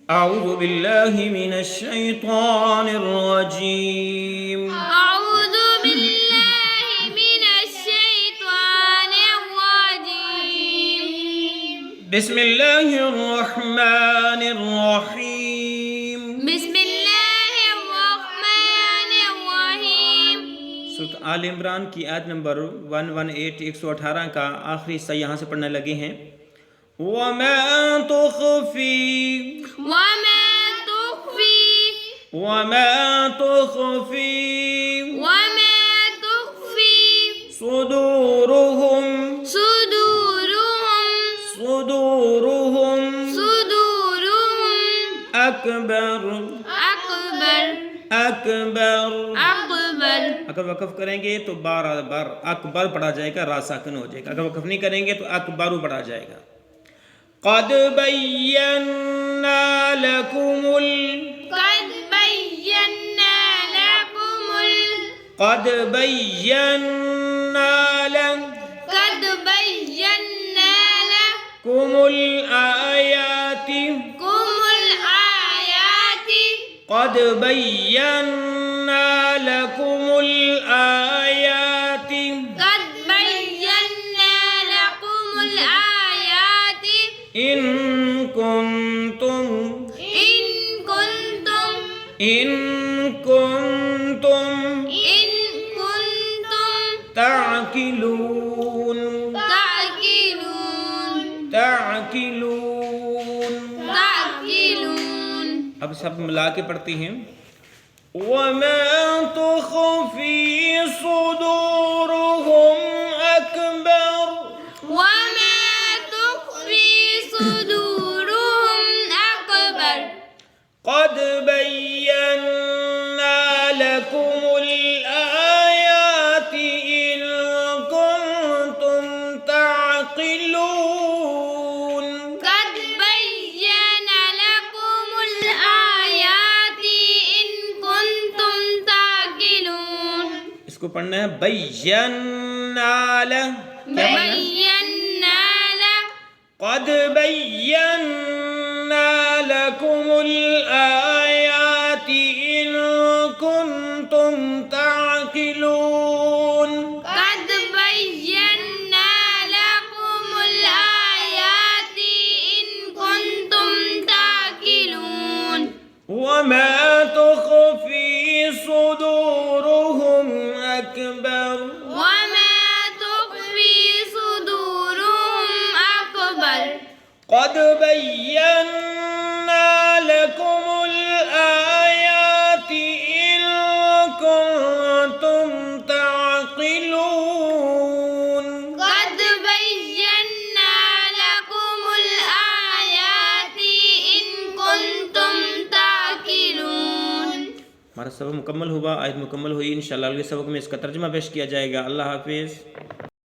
अऊज़ु बिल्लाहि मिनश्शैतानिर्रजीम। अऊज़ु बिल्लाहि मिनश्शैतानिर्रजीम। बिस्मिल्लाहिर्रहमानिर्रहीम। बिस्मिल्लाहिर्रहमानिर्रहीम। सूरत आल इमरान की आयत नंबर 118 118 का आखिरी हिस्सा यहाँ से पढ़ने लगे हैं। वमा तुख़फ़ी वमा तुख़फ़ी वमा तुख़फ़ी वमा तुख़फ़ी सुदूरुहुम सुदूरुहुम सुदूरुहुम सुदूरुहुम अकबर अकबर अकबर। अकबर। अगर वक़फ़ करेंगे तो बार बार अकबर पढ़ा जाएगा, रा साकिन हो जाएगा। अगर वक़फ़ नहीं करेंगे तो अकबरू पढ़ा जाएगा। क़द बय्यन्ना लकुमुल क़द बय्यन्ना लकुमुल क़द बय्यन्ना क़द बय्यन्ना लकुमुल आयाति लकुमुल आयाति क़द बय्यन्ना लकुमुल आयाति क़द बय्यन्ना लकुमुल आयाति इन कुंतुम इन कुंतुम ताकिलून ताकिलून ताकिलून। ताकिलून। अब सब मिला के पढ़ते हैं। वमा तुख़फ़ी सुदूरुहुम अकबर वमा तुख़फ़ी सुदूरुहुम अकबर क़द बय्यन्ना लकुमुल आयाति इन कुंतुम ताक़िलून। क़द बय्यना लकुमुल आयाति इन कुंतुम ताक़िलून। इसको पढ़ना है बय्यन्ना ला। क्या पढ़ना है? बय्यन्ना क़द बय्यन्ना लकुमुल आयाति इन कुंतुम ताक़िलून। क़द बय्यन्ना लकुमुल आयाति इन कुंतुम ताक़िलून। वमा तुख़फ़ी सुदूरुहुम अकबर वमा तुख़फ़ी सुदूरुहुम अकबर क़द बय्यन्ना लकुमुल आयाति इन कुंतुम ताक़िलून। क़द बय्यन्ना लकुमुल आयाति इन कुंतुम ताक़िलून। हमारा सबक मुकम्मल हुआ, आयत मुकम्मल हुई। इंशाअल्लाह अगले सबक में इसका तर्जुमा पेश किया जाएगा। अल्लाह हाफिज़।